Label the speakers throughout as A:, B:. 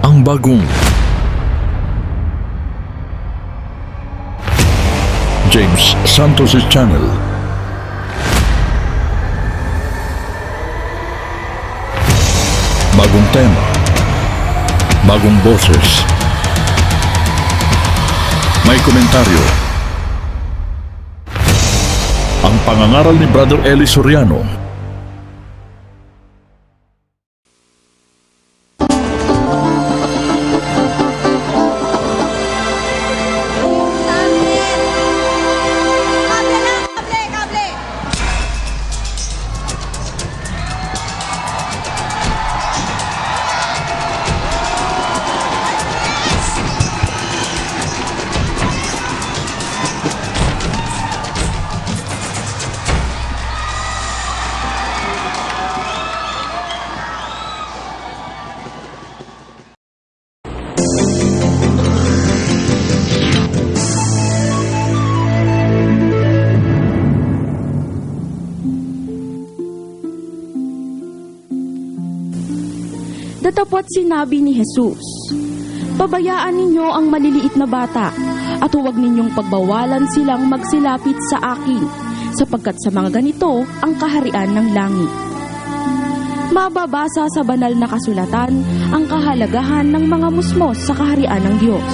A: ang bagong James Santos' Channel. Bagong tema, bagong boses, may komentaryo. Ang pangangaral ni Brother Eli Soriano.
B: Datapwat sinabi ni Jesus, "Pabayaan ninyo ang maliliit na bata at huwag ninyong pagbawalan silang magsilapit sa akin, sapagkat sa mga ganito ang kaharian ng langit." Mababasa sa banal na kasulatan ang kahalagahan ng mga musmos sa kaharian ng Diyos.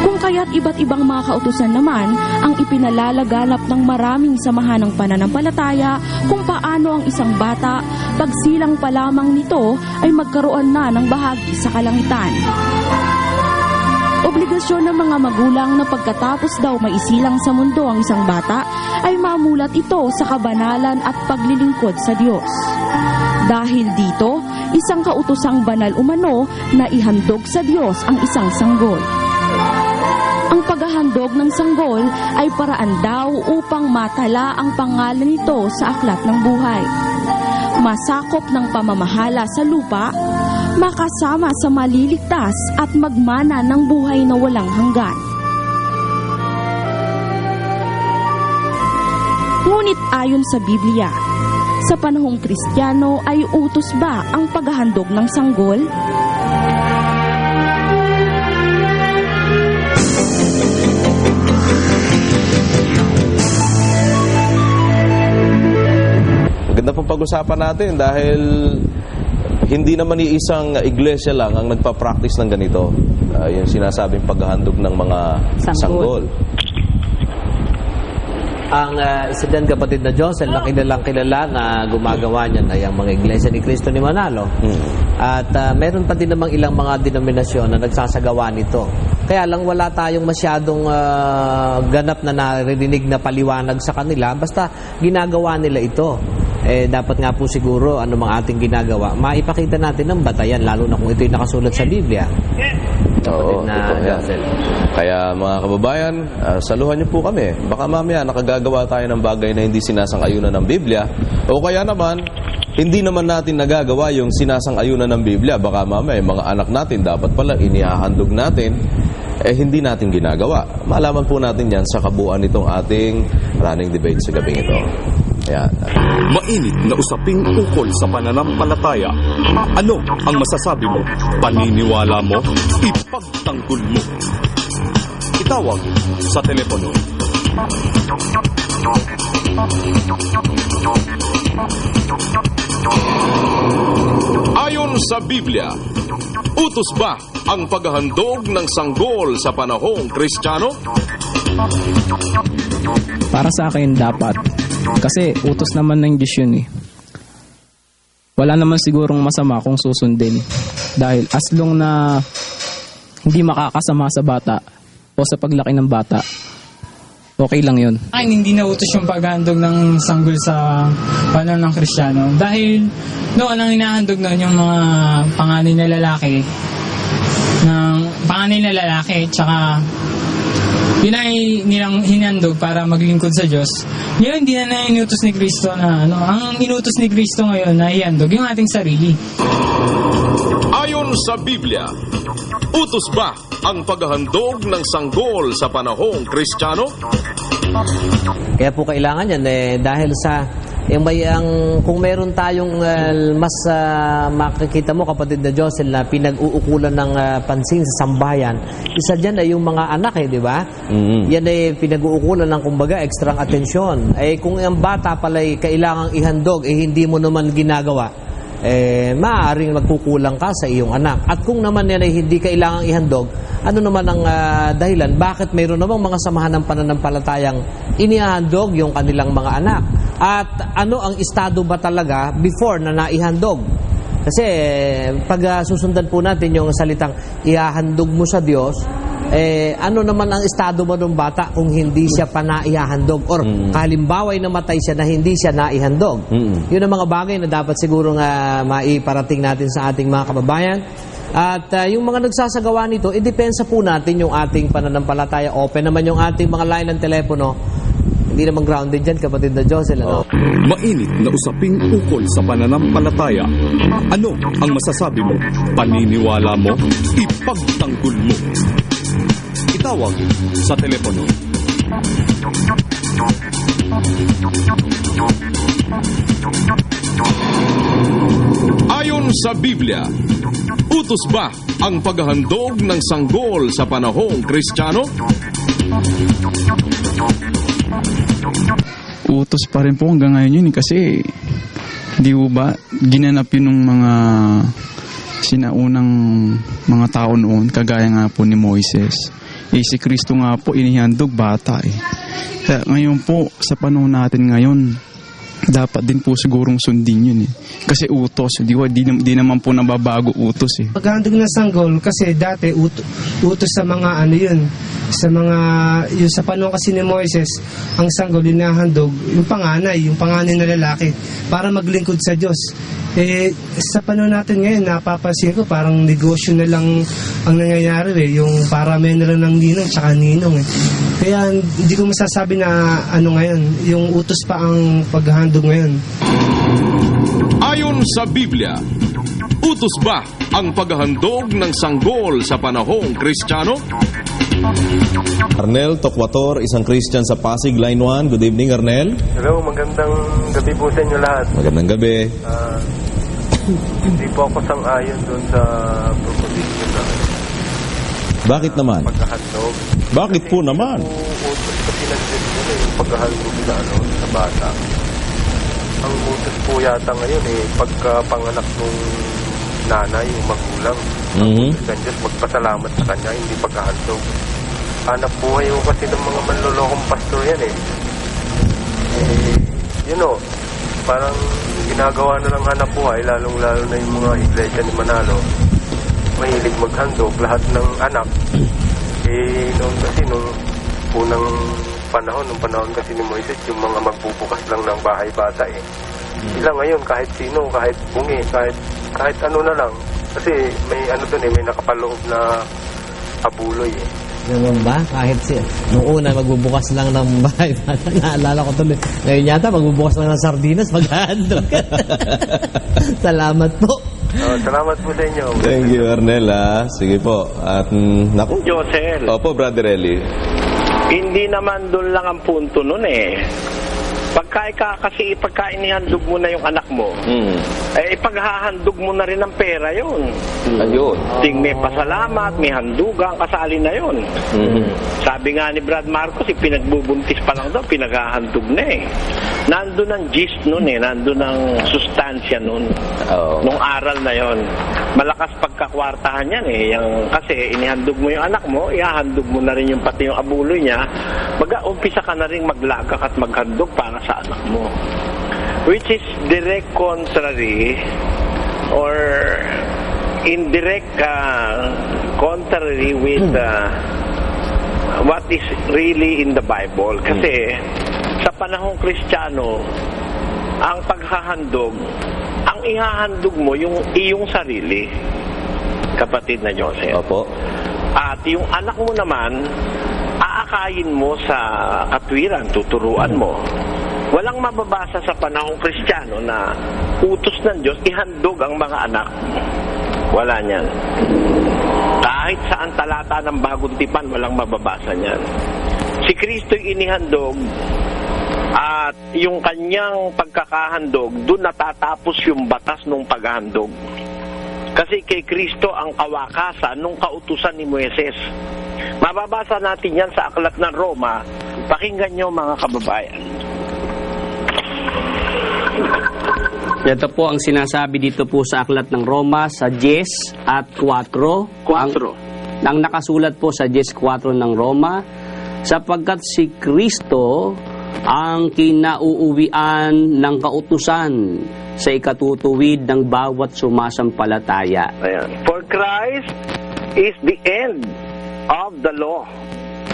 B: Kung kaya't iba't ibang mga kautusan naman ang ipinalalaganap ng maraming samahan ng pananampalataya kung paano ang isang bata, pagsilang pa lamang nito ay magkaroon na ng bahagi sa kalangitan. Obligasyon ng mga magulang na pagkatapos daw maisilang sa mundo ang isang bata ay mamulat ito sa kabanalan at paglilingkod sa Diyos. Dahil dito, isang kautosang banal umano na ihandog sa Diyos ang isang sanggol. Ang paghahandog ng sanggol ay paraan daw upang matala ang pangalan nito sa aklat ng buhay. Masakop ng pamamahala sa lupa, makasama sa maliligtas at magmana ng buhay na walang hanggan. Ngunit ayon sa Biblia, sa panahong Kristiyano ay utos ba ang paghahandog ng sanggol?
C: Maganda pong pag-usapan natin dahil hindi naman iisang iglesia lang ang nagpa-practice ng ganito. Yung sinasabing paghahandog ng mga sanggol.
D: Ang isa din kapatid na Josel na kilalang kilala na gumagawa niyan ay ang mga iglesia ni Cristo ni Manalo. At meron pa din namang ilang mga denominasyon na nagsasagawa nito. Kaya lang wala tayong masyadong ganap na naririnig na paliwanag sa kanila. Basta ginagawa nila ito. Dapat nga po siguro ano mga ating ginagawa, maipakita natin ng batayan, lalo na kung ito'y nakasulat sa Biblia.
C: Oo, ito yan. Kaya mga kababayan, saluhan niyo po kami. Baka mamaya nakagagawa tayo ng bagay na hindi sinasang-ayunan ng Biblia. O kaya naman, hindi naman natin nagagawa yung sinasang-ayunan ng Biblia. Baka mamaya, yung mga anak natin, dapat pala inihahandog natin, hindi natin ginagawa. Malaman po natin yan sa kabuuan nitong ating running debate sa gabing ito. Ayan.
E: Mainit na usaping ukol sa pananampalataya. Ano ang masasabi mo? Paniniwala mo? Ipagtanggol mo. Itawag sa telepono. Ayon sa Biblia, utos ba ang paghahandog ng sanggol sa panahong Kristiyano?
F: Para sa akin, dapat. Kasi utos naman ng Diyos yun eh. Wala naman sigurong masama kung susundin. Dahil as long na hindi makakasama sa bata o sa paglaki ng bata, okay lang yun.
G: Ay, hindi na utos yung paghandog ng sanggol sa panahon ng Kristiyano. Dahil noon ang hinahandog noon yung mga panganay na lalaki, tsaka yun ay nilang hinandog para maglingkod sa Diyos. Ngayon, hindi na inutos ni Kristo na ang inutos ni Kristo ngayon na ihandog yung ating sarili.
E: Ayon sa Biblia, utos ba ang paghahandog ng sanggol sa panahong Kristiyano?
D: Kaya po kailangan yan dahil sa Kung meron tayong mas makikita mo, kapatid na Josel, na pinag-uukulan ng pansin sa sambayan, isa dyan ay yung mga anak, di ba? Yan ay pinag-uukulan ng, kumbaga, ekstrang atensyon. Kung ang bata pala'y kailangang ihandog, hindi mo naman ginagawa, maaaring magkukulang ka sa iyong anak. At kung naman yan ay hindi kailangang ihandog, ano naman ang dahilan? Bakit mayroon namang mga samahan ng pananampalatayang inihahandog yung kanilang mga anak? At ano ang estado ba talaga before na naihandog? Kasi pag susundan po natin yung salitang ihahandog mo sa Diyos, ano naman ang estado mo ng bata kung hindi siya pa naihahandog? Or halimbawa ay namatay siya na hindi siya naihandog? Yun ang mga bagay na dapat siguro maiparating natin sa ating mga kababayan. At yung mga nagsasagawa nito, idepensa po natin yung ating pananampalataya. Open naman yung ating mga line ng telepono. Hindi naman grounded dyan, kapatid na Josel. Ano?
E: Mainit na usaping ukol sa pananampalataya. Ano ang masasabi mo? Paniniwala mo? Ipagtanggol mo. Itawag sa telepono.
H: Ayon sa Biblia, utos ba ang paghahandog ng sanggol sa panahong Kristiyano?
I: Utos pa rin po hanggang ngayon yun kasi di ba ginanap yun ng mga sinaunang mga tao noon, kagaya nga po ni Moises. Si Kristo nga po inihandog bata Kaya ngayon po sa panahon natin ngayon, dapat din po sigurong sundin yun Kasi utos, di naman po nababago utos
J: Paghandog ng sanggol, kasi dati utos sa mga yung sa panahon kasi ni Moises, ang sanggol inahandog yung panganay na lalaki para maglingkod sa Diyos. Sa panahon natin ngayon, napapansin ko parang negosyo na lang ang nangyayari yung para may na lang ng ninong tsaka ninong Kaya hindi ko masasabi na ngayon, yung utos pa ang paghandog ngayon.
H: Ayon sa Biblia, utos ba ang paghahandog ng sanggol sa panahong Kristiyano?
C: Arnel Tokwator, isang Christian sa Pasig, Line 1. Good evening, Arnel.
K: Hello, magandang gabi po sa inyo lahat.
C: Magandang gabi.
K: Hindi po ako sang-ayon doon sa proposition na
C: Bakit naman?
K: pagkahandog.
C: Bakit po naman?
K: Utos kasi nandun yun yung pagkahandog sa bata. Ang utos po yata ngayon pagkapanganak ng nanay, yung magulang. Ang utos ng Diyos, magpasalamat sa kanya, hindi pagkahandog. Hanap buhay ko kasi ng mga manlolokong pastor yan parang ginagawa na lang hanap buhay, lalong-lalo na yung mga iglesia ni Manalo. Mahilig maghandog, lahat ng anak. Nung unang panahon kasi ni Moises, yung mga magbubukas lang ng bahay bata Sila ngayon, kahit sino, kahit bungi, kahit ano na lang. Kasi may may nakapaloob na abuloy
D: Ganun ba? Kahit nung una magbubukas lang ng bahay, naalala ko tuloy. Ngayon yata magbubukas lang ng sardinas, maghahandog. Salamat po.
K: Salamat po sa inyo.
C: Thank you, Arnel. Sige po. At
L: Josel.
C: Opo, Brother Eli.
L: Hindi naman doon lang ang punto nun Pagka inihandog mo na yung anak mo, ipaghahandog mo na rin ang pera yun.
C: Ayun.
L: Ting may pasalamat, may handugang, kasali na yun. Sabi nga ni Brad Marcos, pinagbubuntis pa lang daw, pinaghahandog na Nandun ang gist nun nandun ang sustansya nun. Nung aral na yon. Malakas pagkakwartahan yan kasi inihandog mo yung anak mo, ihahandog mo na rin yung pati yung abuloy niya, mag-umpisa ka na rin maglagak at maghandog para sa anak mo. Which is direct contrary or indirect contrary with what is really in the Bible. Kasi sa panahong Kristiyano, ang paghahandog, ang ihahandog mo yung iyong sarili, kapatid na Joseph.
C: Opo.
L: At yung anak mo naman, aakayin mo sa katwiran, tuturuan mo. Walang mababasa sa panahong Kristiyano na utos ng Diyos, ihandog ang mga anak. Wala niyan. Kahit saan talata ng Bagong Tipan, walang mababasa niyan. Si Kristo'y inihandog at yung kanyang pagkakahandog, doon natatapos yung batas ng paghahandog. Kasi kay Kristo ang kawakasan nung kautusan ni Moises. Mababasa natin yan sa Aklat ng Roma. Pakinggan nyo mga kababayan.
M: Ito po ang sinasabi dito po sa Aklat ng Roma sa 10 at 4. Ang nakasulat po sa 10:4 ng Roma, sapagkat si Kristo ang kinauuwian ng kautusan sa ikatutuwid ng bawat sumasampalataya.
L: Ayan. For Christ is the end of the law,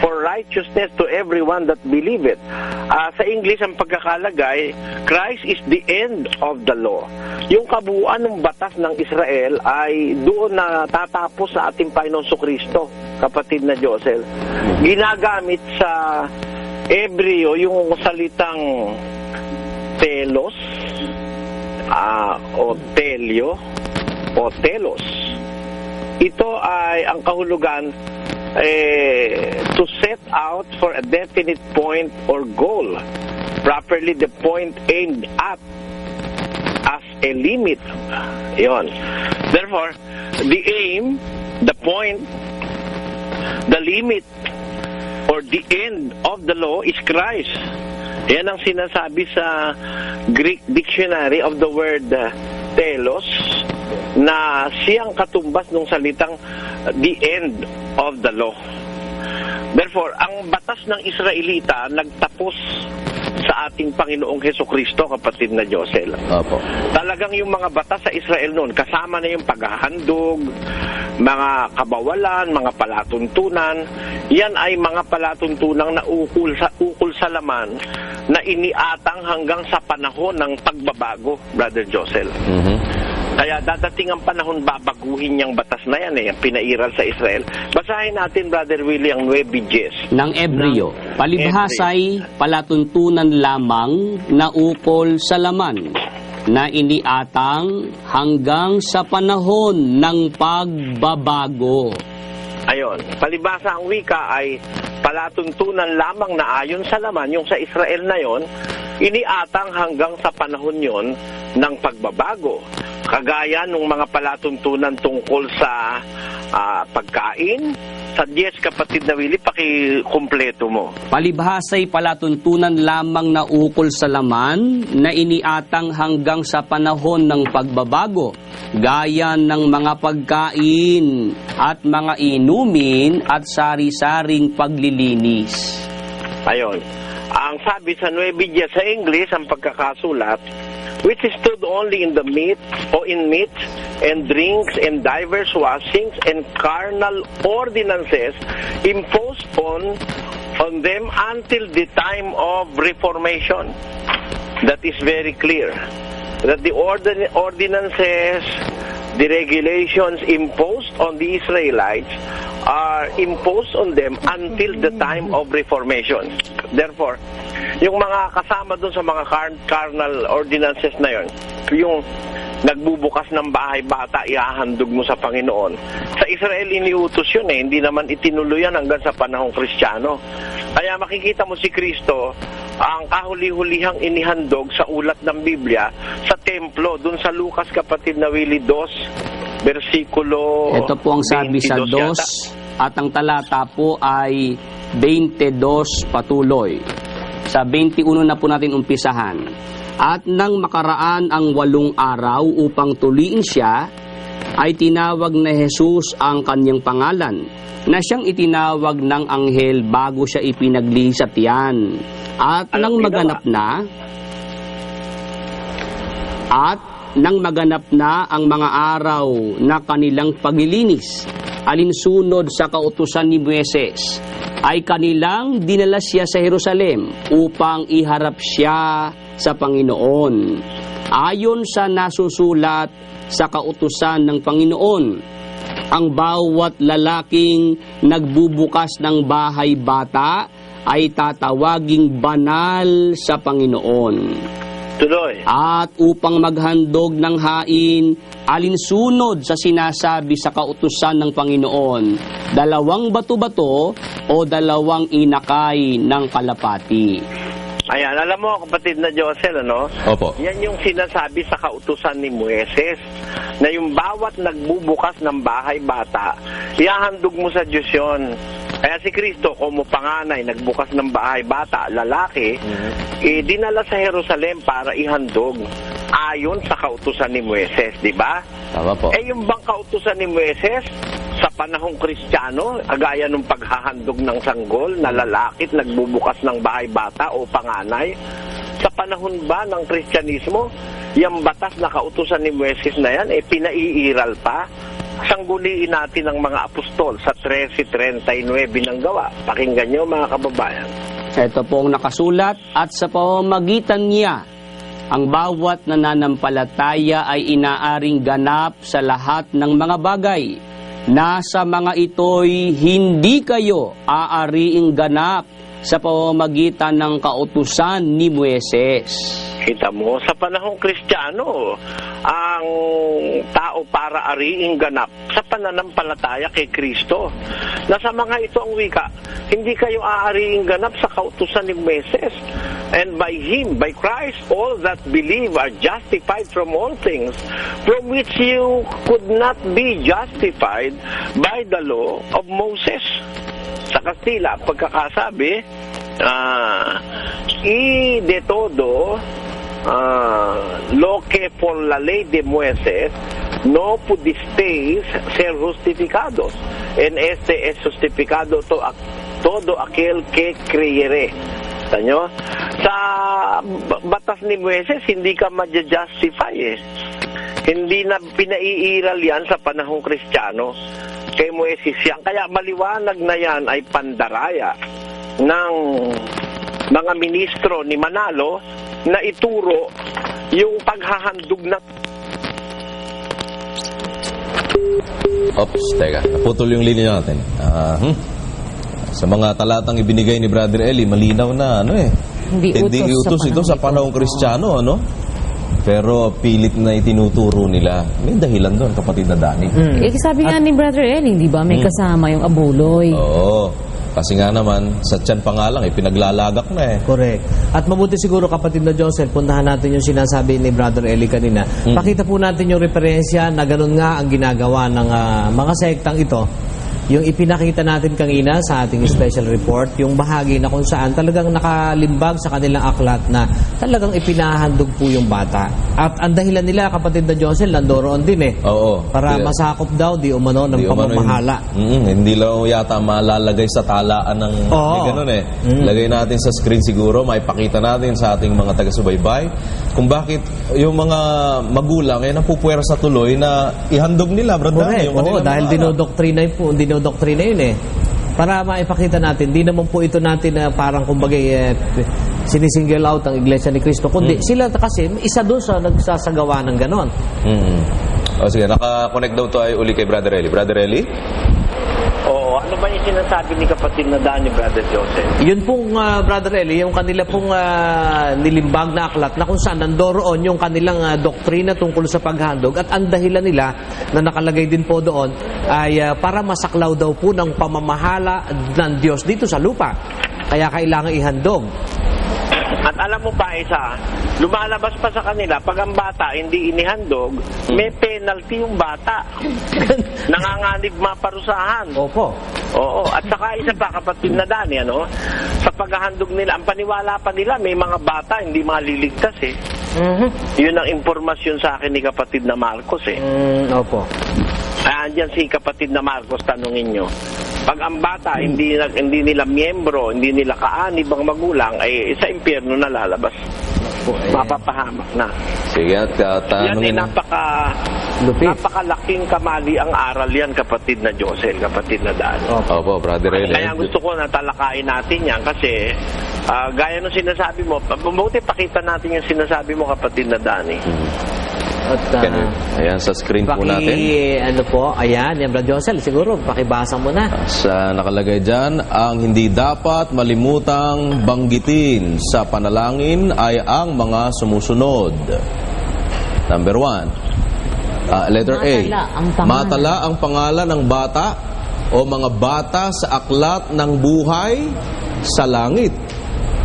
L: for righteousness to everyone that believeth. Sa English ang pagkakalagay, Christ is the end of the law. Yung kabuuan ng batas ng Israel ay doon na tatapos sa ating Panginoong Kristo, kapatid na Josel. Ginagamit sa Hebreo yung salitang telos, o telio, o telos. Ito ay ang kahulugan to set out for a definite point or goal, properly the point aimed at as a limit. Yon. Therefore, the aim, the point, the limit, or the end of the law is Christ. Yan ang sinasabi sa Greek dictionary of the word telos, na siyang katumbas ng salitang the end of the law. Therefore, ang batas ng Israelita nagtapos sa ating Panginoong Hesukristo, kapatid na Josel.
C: Opo.
L: Talagang yung mga batas sa Israel noon, kasama na yung paghahandog, mga kabawalan, mga palatuntunan. Yan ay mga palatuntunang na ukol sa laman na iniatang hanggang sa panahon ng pagbabago, Brother Josel. Kaya dadating ang panahon, babaguhin niyang batas na yan, pinairal sa Israel. Basahin natin, Brother Willie, ang 9:10
M: ng Hebreo. Palibhasay palatuntunan lamang na ukol sa laman, na iniatang hanggang sa panahon ng pagbabago.
L: Ayon, palibhasa ang wika ay palatuntunan lamang na ayon sa laman, yung sa Israel na yon, iniatang hanggang sa panahon yon ng pagbabago. Kagaya ng mga palatuntunan tungkol sa pagkain. Sa 10, kapatid na Willie, pakikumpleto mo.
M: Palibhasay palatuntunan lamang na ukol sa laman, na iniatang hanggang sa panahon ng pagbabago, gaya ng mga pagkain at mga inumin at sari-saring paglilinis.
L: Ayon. Ang sabi sa 9:10 sa English, ang pagkakasulat, which stood only in the meat or in meat and drinks and divers washings and carnal ordinances imposed on them until the time of Reformation. That is very clear. That the ordinances, the regulations imposed on the Israelites are imposed on them until the time of Reformation. Therefore, yung mga kasama dun sa mga carnal ordinances na yon, yung nagbubukas ng bahay bata, ihahandog mo sa Panginoon. Sa Israel, iniutos yun hindi naman itinuluyan hanggang sa panahong Kristiyano. Kaya makikita mo si Kristo, ang kahuli-hulihang inihandog sa ulat ng Biblia sa templo, dun sa Lucas, kapatid na Willie, 2, versikulo 22.
M: Ito po ang sabi sa 2, at ang talata po ay 22 patuloy. Sa 21 na po natin umpisahan. At nang makaraan ang 8 araw upang tuliin siya, ay tinawag na Jesus ang kanyang pangalan, na siyang itinawag ng anghel bago siya ipinaglihi sa tiyan. At nang maganap na ang mga araw na kanilang paglilinis, alinsunod sa kautusan ni Moises, ay kanilang dinala siya sa Jerusalem upang iharap siya sa Panginoon. Ayon sa nasusulat sa kautusan ng Panginoon, ang bawat lalaking nagbubukas ng bahay bata ay tatawaging banal sa Panginoon.
L: Tuloy.
M: At upang maghandog ng hain, alinsunod sa sinasabi sa kautusan ng Panginoon, 2 bato-bato o 2 inakay ng kalapati.
L: Ayan, alam mo, kapatid na Josel, ano?
C: Opo.
L: Yan yung sinasabi sa kautusan ni Moises, na yung bawat nagbubukas ng bahay bata, ihahandog mo sa Diyos yun. Kaya si Kristo, kung panganay, nagbukas ng bahay bata, lalaki, dinala sa Jerusalem para ihandog ayon sa kautusan ni Moises, di ba?
C: Tama po.
L: Yung bang kautusan ni Moises, sa panahong Kristiyano, agaya ng paghahandog ng sanggol na lalaki nagbubukas ng bahay bata o panganay, sa panahon ba ng Kristyanismo, yung batas na kautusan ni Moises na yan, pinaiiral pa? Sangguliin natin ang mga apostol sa 13:39 ng gawa. Pakinggan nyo, mga kababayan.
M: Ito pong nakasulat, at sa pamamagitan niya, ang bawat nananampalataya ay inaaring ganap sa lahat ng mga bagay. Nasa mga ito'y hindi kayo aariing ganap sa pamamagitan ng kautusan ni Moises.
L: Kita mo, sa panahong Kristiyano, ang tao para ariing ganap sa pananampalataya kay Kristo. Nasa mga ito ang wika, hindi kayo aariing ganap sa kautusan ni Moises. And by Him, by Christ, all that believe are justified from all things from which you could not be justified by the law of Moses. Sa Kastila, pagkakasabi, y de todo lo que por la ley de Moisés no pudisteis ser justificados. En este es justificado todo aquel que creyere. Tanyo? Sa batas ni Moises, hindi ka ma-justify eh. Hindi na pinaiiral yan sa panahong Kristiyano. Kay Moises yan. Kaya maliwanag na yan ay pandaraya ng mga ministro ni Manalo na ituro yung paghahandog na...
C: Oops, teka. Naputol yung linya natin. Sa mga talatang ibinigay ni Brother Eli, malinaw na hindi utos ito sa panahong Kristiyano, ano? Pero pilit na itinuturo nila. May dahilan doon, kapatid na Dani.
N: Sabi nga ni Brother Eli, di ba, may kasama yung abuloy.
C: Oo. Kasi nga naman, sa tiyan pa nga lang, pinaglalaga na eh.
D: Correct. At mabuti siguro, kapatid na Joseph, puntahan natin yung sinasabi ni Brother Eli kanina. Pakita po natin yung referensya na ganun nga ang ginagawa ng mga sektang ito. Yung ipinakita natin kanina sa ating special report, yung bahagi na kung saan talagang nakalimbag sa kanilang aklat na talagang ipinahandog po yung bata. At ang dahilan nila, kapatid na Joseph, nandoroon din eh.
C: Oo.
D: Para masakop daw, di umano, ng pamamahala.
C: Hindi lang yata malalagay sa talaan ng ganun eh. Lagay natin sa screen siguro, maipakita natin sa ating mga taga-subaybay kung bakit yung mga magulang napupuwersa tuloy na ihandog nila, brother.
D: Oo, dahil dinodoktrina yun eh. Para maipakita natin, di naman po ito natin na parang kumbaga sinisingle out ang Iglesia ni Cristo, kundi sila kasi isa doon sa nagsasagawa ng ganon.
C: O sige, naka-connect daw to ay uli kay Brother Eli. Brother Eli?
L: Oo, ano ba yung sinasabi ni kapatid na Dani, Brother Joseph?
D: Yun pong, Brother Eli, yung kanila pong nilimbag na aklat na kung saan nandoroon yung kanilang doktrina tungkol sa paghandog at ang dahilan nila na nakalagay din po doon ay para masaklaw daw po ng pamamahala ng Diyos dito sa lupa. Kaya kailangan ihandog.
L: At alam mo pa isa, lumalabas pa sa kanila, pag ang bata hindi inihandog, may penalty yung bata. Nanganganib maparusahan.
D: Opo.
L: Oo. At saka isa pa, kapatid na Dani, sa paghahandog nila, ang paniwala pa nila, may mga bata hindi maliligtas eh. Yun ang impormasyon sa akin ni kapatid na Marcos eh.
D: Opo.
L: Andyan si kapatid na Marcos, tanungin nyo. Pag ang bata hindi nila miyembro, hindi nila kaanib ang magulang, ay sa impyerno na lalabas. Mapapahamak na.
C: Sige, at tanungin.
L: Yan ay napakalaking kamali ang aral yan, kapatid na Josel, kapatid na Dan.
C: Opo, Brother Eli.
L: Kaya gusto ko na talakayin natin yan kasi gaya ng sinasabi mo, mabuti pakita natin yung sinasabi mo, kapatid na Dani.
D: At,
C: ayan, sa screen po natin.
D: Ayan, yan, Brother Josel, siguro, pakibasa mo na.
C: Sa nakalagay dyan, ang hindi dapat malimutang banggitin sa panalangin ay ang mga sumusunod. Number 1, letter A. Matala ang pangalan ng bata o mga bata sa aklat ng buhay sa langit.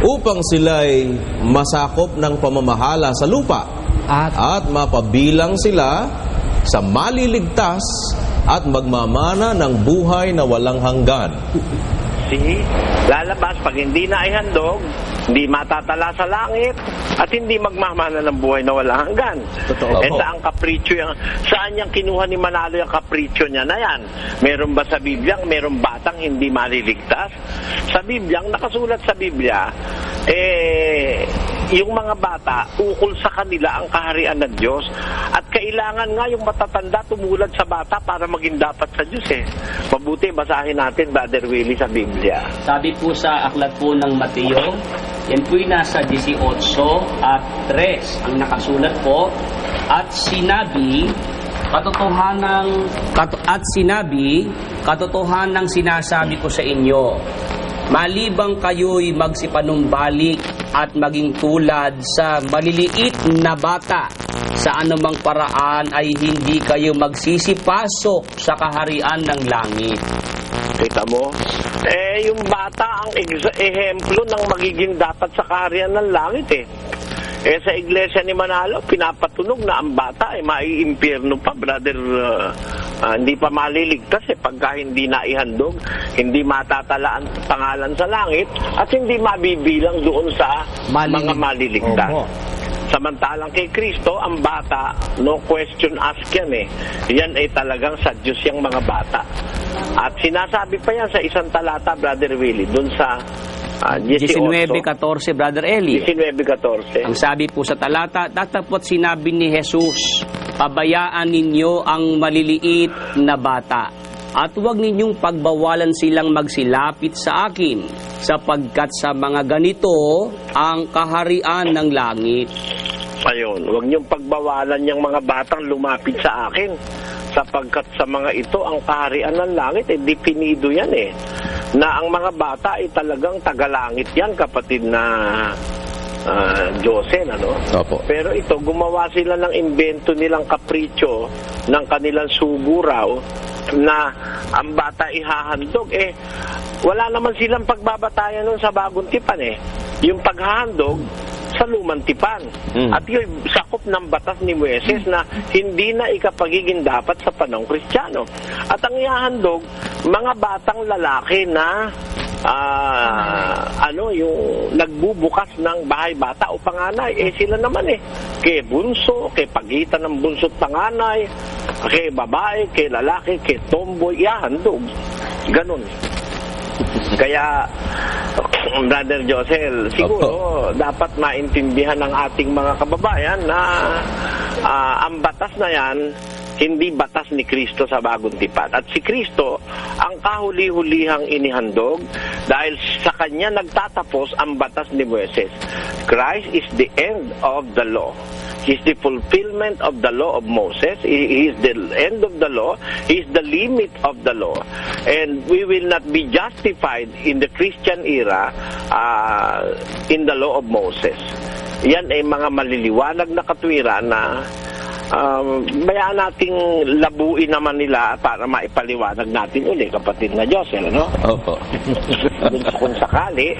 C: upang sila'y masakop ng pamamahala sa lupa at mapabilang sila sa maliligtas at magmamana ng buhay na walang hanggan.
L: Lalabas pag hindi na ihandog, hindi matatala sa langit, at hindi magmamana ng buhay na walang hanggan.
C: Totoo.
L: Saan kapritsyo yan? Saan niyang kinuha ni Manalo yung kapritsyo niya na yan? Meron ba sa Biblia? Meron batang hindi maliligtas? Sa Biblia, nakasulat sa Biblia, yung mga bata, ukol sa kanila ang kaharian ng Diyos. At kailangan nga yung matatanda tumulad sa bata para maging dapat sa Diyos Mabuti, basahin natin, Brother Willie, sa Biblia.
M: Sabi po sa aklat po ng Mateo, yan po'y nasa 18 at 3 ang nakasulat po. At sinabi, katotohanang sinasabi ko sa inyo, malibang kayo'y magsipanumbalik at maging tulad sa maliliit na bata, sa anumang paraan ay hindi kayo magsisipasok sa kaharian ng langit.
L: Kita mo? Yung bata ang ehemplo ng magiging dapat sa kaharian ng langit sa iglesia ni Manalo, pinapatunog na ang bata ay maiimpyerno pa, brother. Hindi pa maliligtas pagka hindi naihandog, hindi matatala ang pangalan sa langit, at hindi mabibilang doon sa mga maliligtas. Samantalang kay Kristo, ang bata, no question asked yan Yan ay talagang sa Diyos yung mga bata. At sinasabi pa yan sa isang talata, Brother Willie, dun sa
M: 19:14, Brother Eli.
L: 19:14.
M: Ang sabi po sa talata, datapot sinabi ni Jesus, pabayaan ninyo ang maliliit na bata, at huwag ninyong pagbawalan silang magsilapit sa akin, sapagkat sa mga ganito ang kaharian ng langit.
L: Ayun, huwag niyong pagbawalan yung mga batang lumapit sa akin, sapagkat sa mga ito ang kaharian ng langit. Definido yan na ang mga bata ay talagang tagalangit yan, kapatid na Josen,
C: Opo.
L: Pero ito, gumawa sila ng invento nilang kapritsyo ng kanilang sugo raw na ang bata ihahandog. Wala naman silang pagbabatayan nun sa Bagong Tipan Yung paghahandog sa Lumang Tipan. At yun, sakop ng batas ni Moises na hindi na ikapagiging dapat sa panahong Kristiyano. At ang ihahandog, mga batang lalaki na yung nagbubukas ng bahay bata o panganay, sila naman kay bunso, kay pagitan ng bunso at panganay, kay babae, kay lalaki, kay tomboy, ihahandog. Ganon. Kaya, Brother Josel, siguro dapat maintindihan ng ating mga kababayan na ang batas na yan, hindi batas ni Kristo sa Bagong Tipan. At si Kristo ang kahuli-hulihang inihandog dahil sa kanya nagtatapos ang batas ni Moises. Christ is the end of the law. He is the fulfillment of the law of Moses. He is the end of the law. He is the limit of the law. And we will not be justified in the Christian era in the law of Moses. Yan ay mga maliliwanag na katwiran na bayaan nating labuin naman nila para maipaliwanag natin uli, kapatid na Josel,
C: Opo.
L: Kung sakali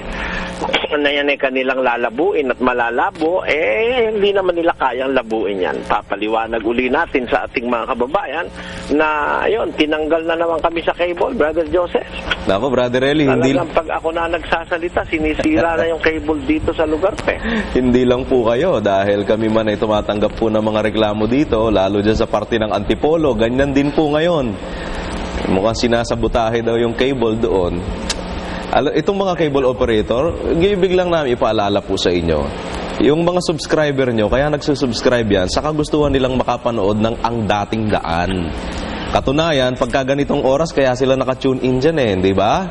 L: na yan ay kanilang lalabuin at malalabo, hindi naman nila kayang labuin yan. Papaliwanag uli natin sa ating mga kababayan na yun, tinanggal na naman kami sa cable, Brother Joseph.
C: Nako, Brother Eli,
L: talagang pag ako na nagsasalita, sinisira na yung cable dito sa lugar
C: Hindi lang po kayo, dahil kami man ay tumatanggap po ng mga reklamo dito, lalo dyan sa parte ng Antipolo, ganyan din po ngayon. Mukhang sinasabotahe daw yung cable doon. Itong mga cable operator, biglang namin ipaalala po sa inyo. Yung mga subscriber nyo, kaya nagsusubscribe yan, sa kagustuhan nilang makapanood ng Ang Dating Daan. Katunayan, pagka ganitong oras, kaya sila naka-tune in dyan di ba?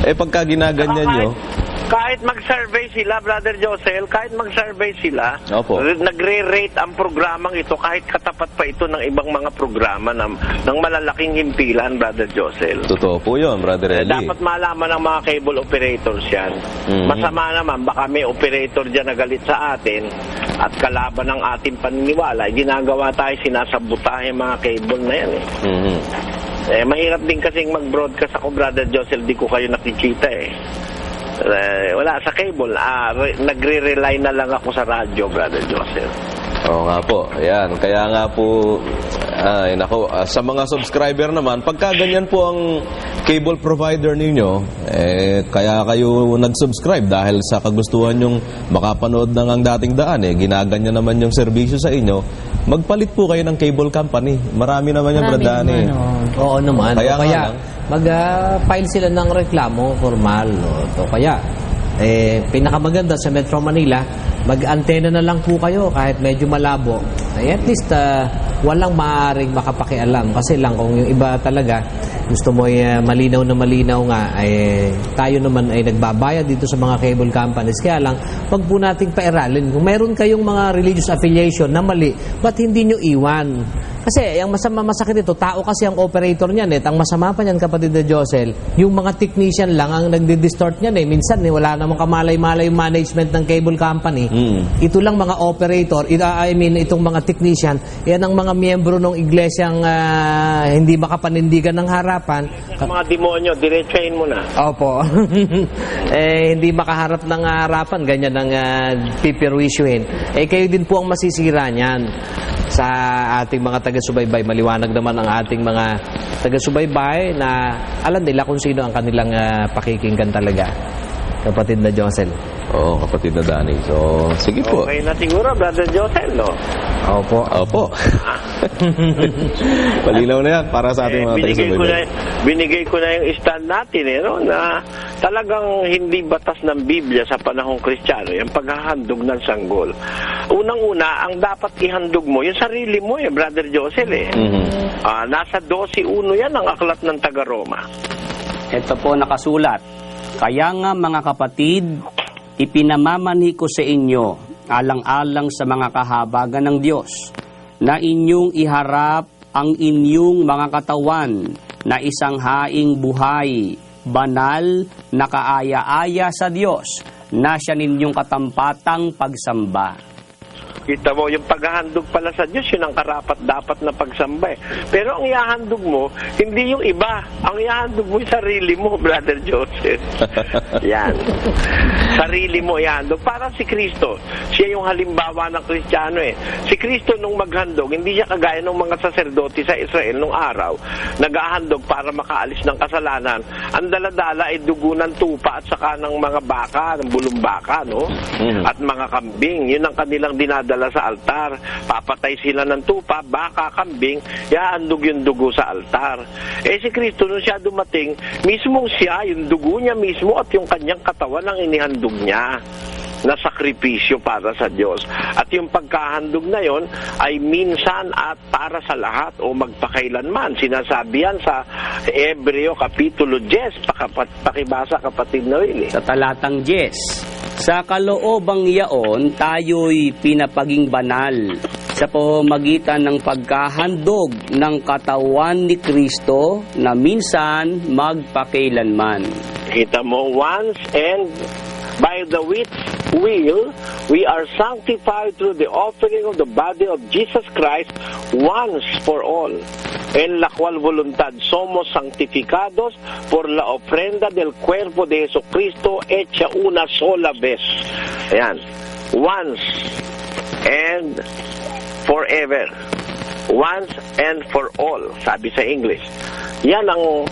C: Pagka ginaganyan nyo...
L: Kahit mag-survey sila, Brother Josel, kahit mag-survey sila, nagre-rate ang programang ito kahit katapat pa ito ng ibang mga programa ng malalaking himpilan, Brother Josel.
C: Totoo po yun, Brother Eli.
L: Dapat malaman ng mga cable operators yan. Masama naman, baka may operator dyan na galit sa atin at kalaban ng ating paniniwala. Ginagawa tayo, sinasabutahe mga cable na yan
C: mahirap
L: din kasing mag-broadcast ako, Brother Josel, di ko kayo nakikita Wala sa cable. Nagre-rely na lang ako sa radyo, Brother Joseph.
C: Oo nga po. Ayan. Kaya nga po, sa mga subscriber naman, pagka ganyan po ang cable provider ninyo, kaya kayo nag-subscribe dahil sa kagustuhan yung makapanood ng ang dating daan. Ginaganyan naman yung serbisyo sa inyo. Magpalit po kayo ng cable company. Marami naman yung Bradani.
D: Oo naman.
C: Kaya
D: mag-file sila ng reklamo formal. O kaya, pinakamaganda sa Metro Manila, mag-antena na lang po kayo kahit medyo malabo. At least walang maaaring makapakialam. Kasi lang kung yung iba talaga gusto mo malinaw na malinaw nga, tayo naman ay nagbabayad dito sa mga cable companies. Kaya lang, wag po nating pairalin. Kung meron kayong mga religious affiliation na mali, ba't hindi nyo iwan? Kasi ang masakit ito, tao kasi ang operator niyan. Ang masama pa niyan, kapatid na Josel, yung mga technician lang ang nagdi-distort niyan. Minsan, wala namang kamalay-malay yung management ng cable company. Ito lang mga operator, itong mga technician, yan ang mga miyembro ng iglesyang hindi makapanindigan ng harapan.
L: Mga demonyo, diretsahin mo na.
D: Opo. Hindi makaharap ng harapan, ganyan ang pipirwisyohin. Kayo din po ang masisira niyan. Sa ating mga taga-subaybay, maliwanag naman ang ating mga taga-subaybay na alam nila kung sino ang kanilang pakikinggan talaga. Kapatid na Josel.
C: Oo, kapatid na Danny. So, sige po.
L: Okay na siguro, Brother Josel, no?
D: Opo.
C: Malinaw na yan para sa ating mga taga-subaybay.
L: Binigay ko na yung stand natin, no? Na talagang hindi batas ng Biblia sa panahong Kristiyano, yung paghahandog ng sanggol. Unang-una, ang dapat ihandog mo, yung sarili mo, Brother Josel, nasa 12:1 yan ang aklat ng taga-Roma.
M: Ito po nakasulat. Kaya nga mga kapatid, ipinamamanhi ko sa inyo, alang-alang sa mga kahabagan ng Diyos, na inyong iharap ang inyong mga katawan na isang haing buhay, banal, nakaaya-aya sa Diyos, na siya ninyong katampatang pagsamba.
L: Kita mo, yung paghahandog pala sa Diyos, yun ang karapat-dapat na pagsamba. Pero ang ihahandog mo, hindi yung iba. Ang ihahandog mo yung sarili mo, Brother Joseph. Yan. Sarili mo ihahandog. Para si Kristo, siya yung halimbawa ng Kristiyano Si Kristo nung maghandog, hindi siya kagaya ng mga saserdote sa Israel nung araw, nag-ahandog para makaalis ng kasalanan. Ang daladala ay dugo ng tupa at saka ng mga baka, ng bulong baka, no? At mga kambing. Yun ang kanilang dinadala sa altar. Papatay sila ng tupa, baka, kambing, ihahandog yung dugo sa altar. Si Kristo nung siya dumating, mismong siya, yung dugo niya mismo at yung kanyang katawan ang inihandog niya na sakripisyo para sa Diyos. At yung pagkahandog na yon ay minsan at para sa lahat o magpakailanman. Sinasabi yan sa Hebreo Kapitulo 10. Pakibasa, kapatid na Willie.
M: Sa talatang 10. Sa kaloobang yaon, tayo'y pinapaging banal sa pamamagitan ng pagkahandog ng katawan ni Kristo na minsan magpakailanman.
L: Kita mo, once and by the which will we are sanctified through the offering of the body of Jesus Christ once for all. En la cual voluntad somos santificados por la ofrenda del cuerpo de Jesucristo hecha una sola vez. Ayan. Once and forever. Once and for all, sabi sa English. Yan ang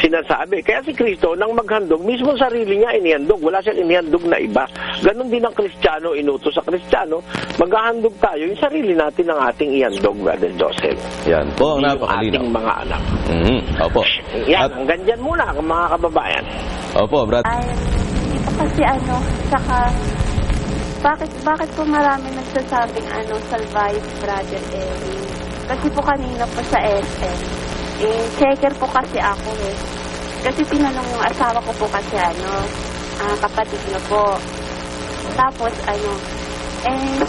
L: sinasabi. Kaya si Kristo, nang maghandog, mismo sarili niya inihandog. Wala siyang inihandog na iba. Ganon din ang Kristiyano, inutos sa Kristiyano, maghahandog tayo, yung sarili natin ang ating ihandog, Brother Joseph.
C: Yan po ang napakalinaw.
L: Ating mga anak.
C: Opo.
L: Yan, hanggang dyan muna, mga kababayan.
C: Opo, Brad.
O: Ay, kasi saka, bakit po marami nagsasabing salvage, Brother Eli? Kasi po kanina po sa SM, checker po kasi ako Kasi tinanong yung asawa ko po kasi kapatid na po. Tapos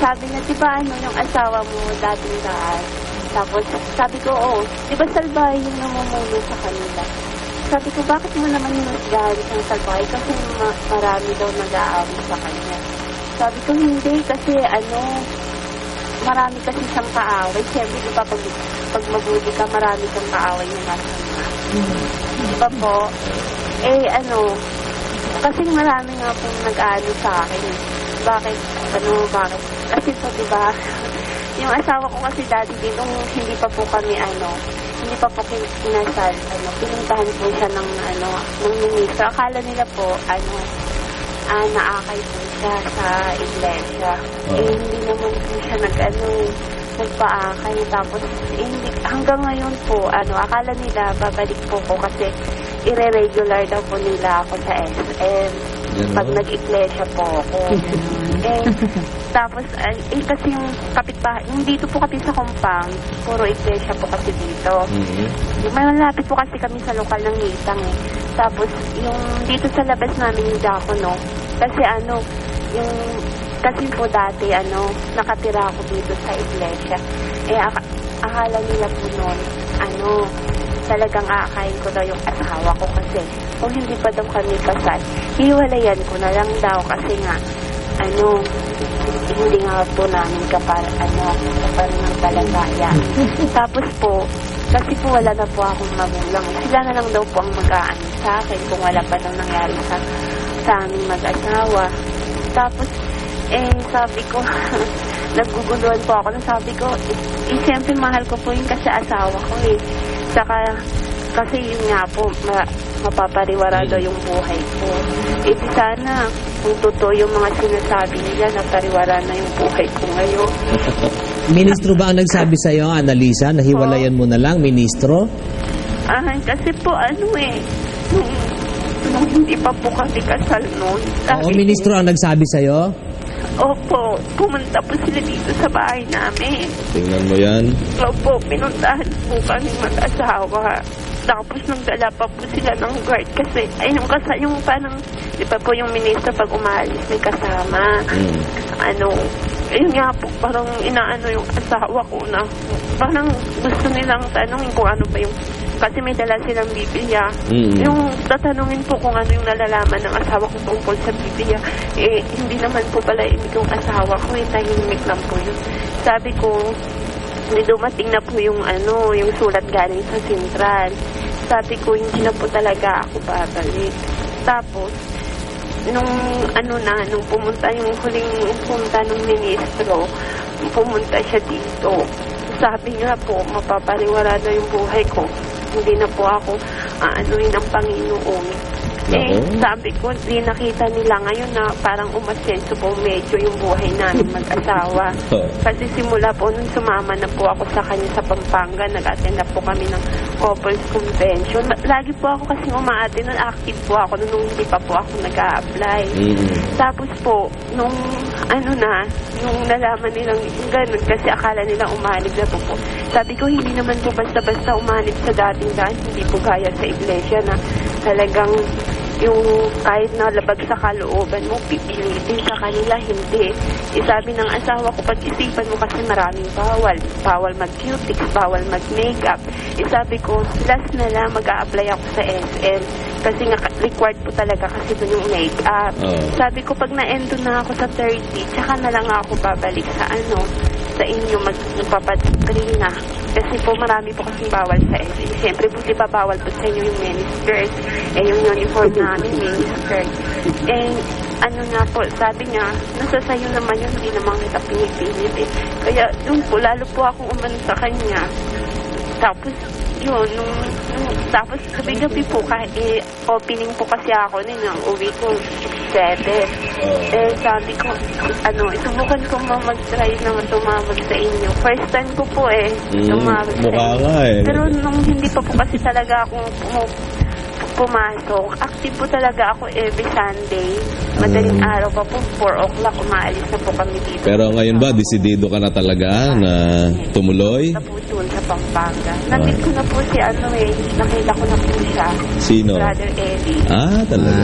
O: sabi niya, diba yung asawa mo dating daan? Tapos sabi ko, diba salbahe yung namumulo sa kanila? Sabi ko, bakit mo naman yung galit ng salbahe? Kasi marami daw nag-aaway sa kanya. Sabi ko, hindi, kasi marami kasi siyang kaaway. Siyempre, di ba, pag mabuti ka, marami kang kaaway na masama. Di ba po? Kasi marami nga pong nag-ano sa akin. Bakit? Bakit? Kasi po, diba, yung asawa ko kasi dati din, nung hindi pa po kami, hindi pa po kinasal, pinuntahan po siya ng ministro. Akala nila po, naakay po siya sa iglesia. Hindi naman po siya nagpaakay. Tapos, hanggang ngayon po, akala nila, babalik po ko kasi ire-regular daw po nila ako sa SM. Pag nag-iglesia po ako. Tapos, kasi yung kapitbahay, yung dito po kasi sa compound, puro iglesia po kasi dito. Malapit po kasi kami sa lokal ng Nitang Tapos, yung dito sa labas namin yung Diacono, kasi kasi po dati, nakatira ako dito sa iglesia. Akala nila po noon, talagang aakayin ko daw yung asawa ko kasi kung hindi pa daw kami kasal, hiwalayan ko na lang daw kasi nga, hindi nga po namin kapal ng talagaya. Tapos po, kasi po wala na po akong magulang. Sila na lang daw po ang mag-aano sa akin kung wala pa daw nangyari sa aming mag-asawa. Tapos, sabi ko, naguguluhan po ako. Sabi ko, siyempre mahal ko po yun kasi asawa ko Saka, kasi yun nga po, mapapariwara daw yung buhay ko. Di sana, kung totoo yung mga sinasabi nila, napariwara na yung buhay ko ngayon.
D: Ministro ba ang nagsabi sa'yo, Annalisa? Nahiwalayan mo na lang, ministro?
O: Kasi po, nung hindi pa po kami kasal noon.
D: Oo, ministro ang nagsabi sa'yo?
O: Opo, pumunta po sila dito sa bahay namin.
C: Tingnan mo yan.
O: Opo, pinuntahan po kami mag-asawa. Tapos nagdala pa po sila ng guard kasi, yung parang, di ba po yung ministro pag umalis may kasama. Yun nga po, parang inaano yung asawa ko na, parang gusto nilang tanongin kung ano ba yung, kasi may dala silang Biblia. Yung tatanungin po kung ano yung nalalaman ng asawa ko tungkol sa Biblia, hindi naman po pala yung asawa ko, tahimik lang po yun. Sabi ko, dumating na po yung yung sulat galing sa sentral. Sabi ko, hindi na po talaga ako babalik. Tapos, nung pumunta yung huling punta ng ministro, pumunta siya dito. Sabi niya po, mapapariwara na yung buhay ko. Hindi na po ako aanuin ng Panginoon. Sabi ko, di nakita nila ngayon na parang umasenso po medyo yung buhay namin mag-asawa. Kasi simula po nung sumama na po ako sa kanya sa Pampanga, nag-attend na po kami ng couples convention. Lagi po ako kasi umaattend nun, active po ako nung hindi pa po ako nag-a-apply. Tapos po, nung nung nalaman nilang ganun, kasi akala nila umanib na po. Sabi ko, hindi naman po basta-basta umanib sa dating daan, hindi po gaya sa iglesia na talagang yung kahit na labag sa kalooban mo, pipilitin sa kanila, hindi. Sabi ng asawa ko, pag-isipan mo kasi maraming bawal. Bawal mag-cutics, bawal mag-makeup. Sabi ko, last na lang, mag-a-apply ako sa SM. Kasi nga, required po talaga kasi doon yung makeup. Sabi ko, pag na-endo na ako sa 30, tsaka na lang ako babalik sa sa inyo magpapatril na. Kasi po marami po kasing bawal sa SM. Siyempre po di ba bawal po sa inyo yung miniskirt. Yung uniform namin miniskirt. Nga po, sabi niya, nasa sayo naman yun, hindi naman kita pinipilit Kaya yun po, lalo po akong umano sa kanya. Tapos, yun, tapos gabi-gabi po, opening po kasi ako nung uwi ko 7. Sabi ko, isubukan ko mag-try naman tumawag sa inyo. First time ko po tumawag sa inyo. Pero nung hindi pa po kasi talaga akong pumasok, active po talaga ako every Sunday. Madaling araw pa po, 4 o'clock, umaalis na po kami dito.
C: Pero ngayon ba, desidido ka na talaga na tumuloy?
O: Na po doon sa Pampanga. Nandit ko na po si nakita ko na po siya.
C: Sino?
O: Brother Eli.
C: Talaga.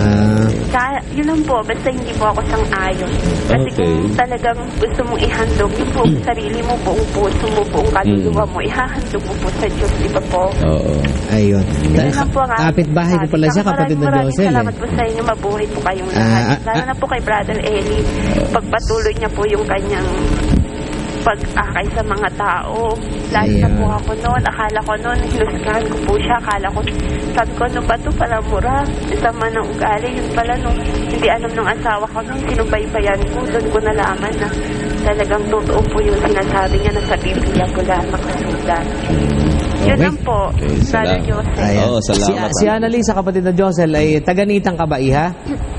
O: Yun lang po, basta hindi po ako sang-ayon. Kasi kung talagang gusto mong ihandog, yung buong sarili mo, buong puso mo, buong kaluluwa mo, ihahandog mo po sa Diyos, di ba po?
C: Oo.
D: Ayun.
O: Kapit-bahay
D: ko pala siya, kapatid na Josel.
O: Salamat po sa inyo, mabuhay po kayong lahat. Lalo na po kay Brother Eli, pagpatuloy niya po yung kanyang pag-akay sa mga tao. Lalo na po ako noon. Akala ko noon, hinusgahan ko po siya. Akala ko, sabi ko, ano ba ito? Palamura. Sama ng ugali. Yun pala nung hindi alam ng asawa ko noon, sinubaybayan ko. Doon ko nalaman na talagang totoo po yung sinasabi niya na sa Biblia ko lahat nakasulat. Yun lang po, Brother Josel.
D: Si Annalisa, kapatid na Josel, ay taganitang ka ba, iha?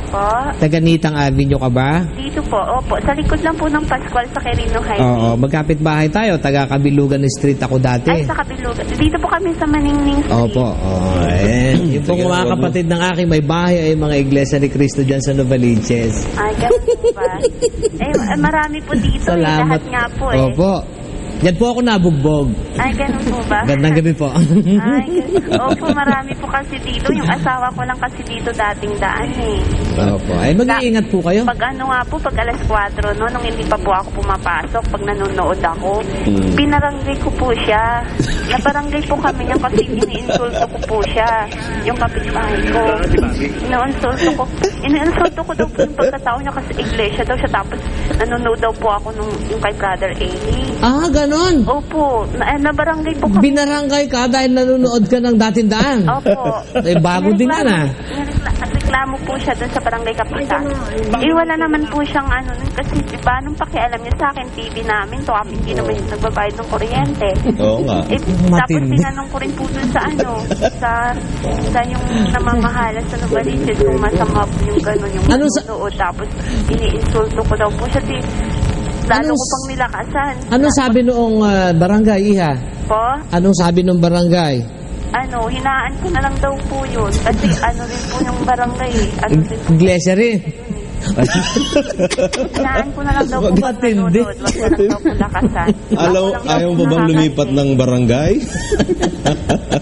O: Po.
D: Taganitang Avenue ka ba?
O: Dito po, opo. Sa likod lang po ng Pascual sa Quirino Highway.
D: Oo, magkapit bahay tayo. Taga Kabilugan Street ako dati.
O: Ay, sa Kabilugan. Dito po kami sa Maningning Street.
D: Opo. Yung pong mga kapatid ng aking may bahay ay mga Iglesia ni Cristo dyan sa Novaliches.
O: Ay, ganun po ba? Marami po dito.
D: Salamat.
O: Lahat nga po eh.
D: Opo. Yan po ako nabugbog.
O: Ay, ganun po ba?
D: Gandang gabi po.
O: Ay, opo, marami po kasi dito. Yung asawa ko lang kasi dito dating daan eh.
D: Opo. Ay, mag-iingat po kayo.
O: Pag ano nga po, pag alas 4, no, nung hindi pa po ako pumapasok, pag nanonood ako, pinaranggay ko po siya. Nabarangay po kami niya kasi iniinsulto ko po siya. Yung kapitbahay ko. Iniinsulto ko daw po yung pagkatao niya kasi iglesia daw siya. Tapos nanonood daw po ako yung kay Brother Eli.
D: Ah, ganon?
O: Opo. Nabarangay po kami.
D: Binarangay ka dahil nanonood ka ng dating daan?
O: Opo.
D: Bago din yan ah.
O: Reklamo po siya dun sa barangay kapitan. Wala naman po siyang ano, kasi diba, nung pakialam niya sa akin, TV namin, to kami hindi naman yung nagbabayad ng kuryente.
C: Oo nga.
O: Tapos tinanong ko rin po dun sa ano, sa yung namamahala sa Novaliches, kung masama po yung gano'n, yung nanonood. Tapos iniinsulto ko daw po siya. Lalo ko pang nilakasan.
D: Anong sabi noong barangay, iha?
O: Po?
D: Anong sabi noong barangay?
O: Hinaan ko na lang daw po yun. Kasi rin po yung barangay.
D: Iglesia rin.
O: Hinaan ko na lang daw po pag nanonood. Wag na lang daw po lakasan.
C: Ayaw mo bang lumipat ng barangay?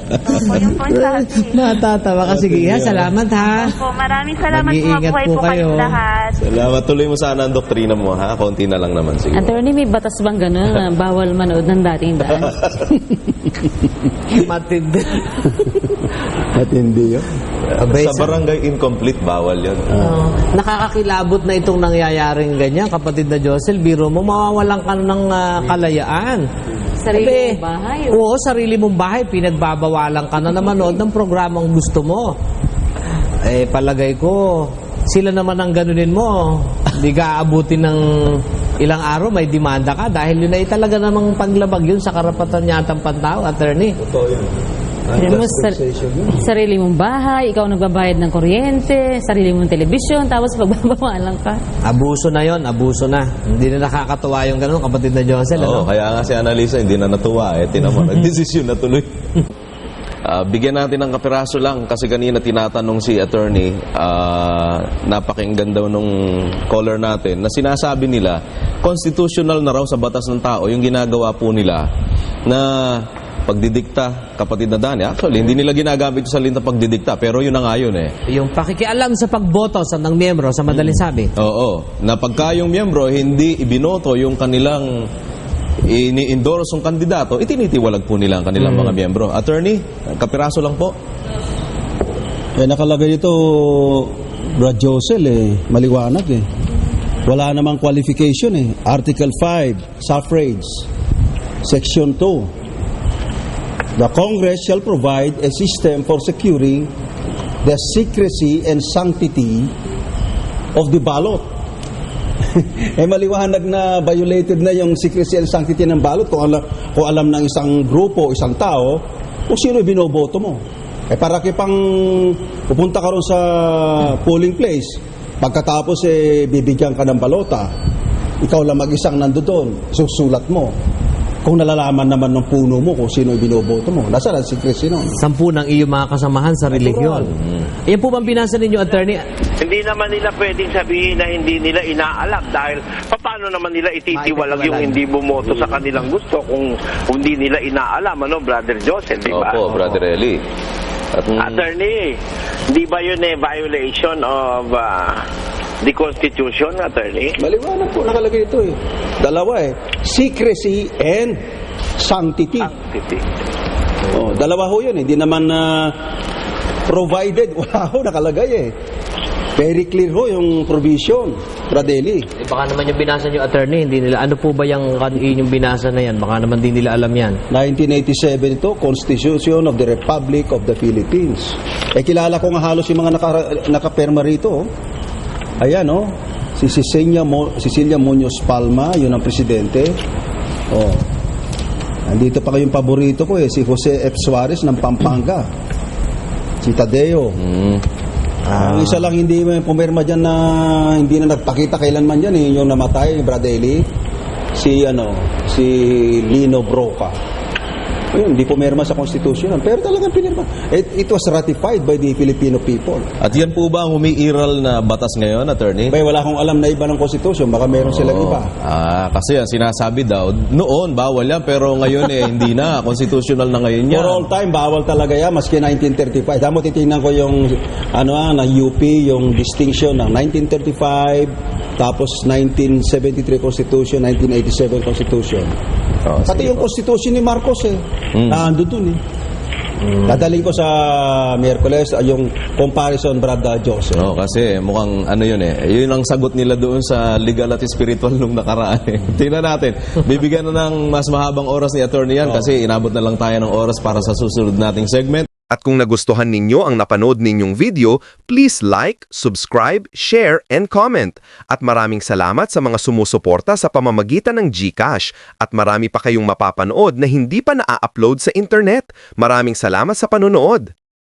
O: Opo, yung po sabi.
D: Matatawa ka. Sige, iha. Salamat ha.
O: Opo, maraming salamat.
D: Mag-iingat
O: Mabuhay
D: po
O: po
D: kayo.
O: kayong lahat.
C: Salamat. Tuloy mo sana ang doktrina mo, ha? Konti na lang naman siguro.
N: Attorney, may batas bang gano'n na bawal manood ng dating daan?
D: Matindi.
C: Matindi yun. Sa barangay incomplete, bawal yun.
D: Nakakakilabot na itong nangyayaring ganyan, kapatid na Josel. Biro mo, mawawalan ka ng kalayaan.
N: Sarili mong bahay?
D: Oo, sarili mong bahay. Pinagbabawalan ka na manood ng programang gusto mo. Palagay ko, sila naman ang ganunin mo. Hindi ka aabutin ng ilang araw, may demanda ka. Dahil yun ay talaga namang paglabag yun sa karapatan yatang pantao, attorney.
C: Totoo yun.
N: Sarili mong bahay, ikaw nagbabayad ng kuryente, sarili mong telebisyon, tapos pagbabawalan ka.
D: Abuso na yon, abuso na. Hindi na nakakatuwa yung ganun, kapatid na Josel.
C: Oo, kaya nga si Annalisa hindi na natuwa. Tinan mo, nag-desisyon na tuloy. Bigyan natin ng kapiraso lang kasi kanina tinatanong si attorney, napakinggan daw nung caller natin na sinasabi nila, constitutional na raw sa batas ng tao yung ginagawa po nila na pagdidikta, kapatid na Dani. Actually, hindi nila ginagamit sa salita pagdidikta, pero yun na nga yun eh.
D: Yung pakikialam sa pagboto ng miyembro, sa madaling sabi.
C: Oo. Na pagka yung miyembro hindi ibinoto yung kanilang ini-endorse yung kandidato, itinitiwalag po nila ang kanilang mga miyembro. Attorney, kapiraso lang po.
P: Nakalagay ito, Brad Josel, maliwanag Wala namang qualification Article 5, suffrage, Section 2. The Congress shall provide a system for securing the secrecy and sanctity of the ballot. Maliwanag na violated na yung secrecy and sanctity ng ballot kung alam ng isang grupo, isang tao, kung sino binoboto mo. Para kipang pupunta ka ron sa polling place, pagkatapos bibigyan ka ng balota, ikaw lang mag-isang nandoon, susulat mo. Kung nalalaman naman ng puno mo kung sino binoboto mo. Nasa ang secrecy nun.
D: 10 ng iyong mga kasamahan sa relihiyon. Yan po bang binasa ninyo, attorney?
L: Hindi naman nila pwedeng sabihin na hindi nila inaalam dahil paano naman nila ititiwalag yung hindi bumoto sa kanilang gusto kung hindi nila inaalam, Brother Joseph, di ba?
C: Opo, Brother Eli.
L: Attorney, di ba yun violation of the Constitution, attorney?
P: Maliwanag po, nakalagay ito Dalawa secrecy and sanctity. Dalawa ho yun Hindi naman provided. Wala ho, nakalagay Very clear ho yung provision, Bradley.
D: Baka naman yung binasa nyo, attorney, hindi nila, ano po ba yung binasa na yan? Baka naman di nila alam yan.
P: 1987 ito, Constitution of the Republic of the Philippines. Kilala ko nga halos yung mga nakaperma rito. Ayan, si Cecilia Muñoz Palma, yun ang presidente. Andito pa kayong paborito ko si Jose F. Suarez ng Pampanga. Si Tadeo. Ang isa lang hindi pumirma dyan na hindi na nagpakita kailanman dyan yung namatay, Bradley, si Lino Broca. Ayun, hindi pumirma sa Constitution, pero talagang pinirma. It was ratified by the Filipino people.
C: At yan po ba ang umiiral na batas ngayon, attorney?
P: Wala akong alam na iba ng Constitution, baka meron silang iba.
C: Kasi ang sinasabi daw, noon bawal yan, pero ngayon hindi na, constitutional na ngayon yan.
P: For all time, bawal talaga yan, maski 1935. Damo titingnan ko yung ng UP, yung distinction ng 1935, tapos 1973 Constitution, 1987 Constitution. Pati yung Constitution ni Marcos nandun dun Dadaling ko sa Miyerkules yung comparison, Brad Joseph.
C: Kasi mukhang yun ang sagot nila doon sa legal at spiritual nung nakaraan. Tingnan natin. Bibigyan na ng mas mahabang oras ni attorney yan kasi inabot na lang tayo ng oras para sa susunod nating segment.
Q: At kung nagustuhan ninyo ang napanood ninyong video, please like, subscribe, share, and comment. At maraming salamat sa mga sumusuporta sa pamamagitan ng GCash. At marami pa kayong mapapanood na hindi pa na-upload sa internet. Maraming salamat sa panonood.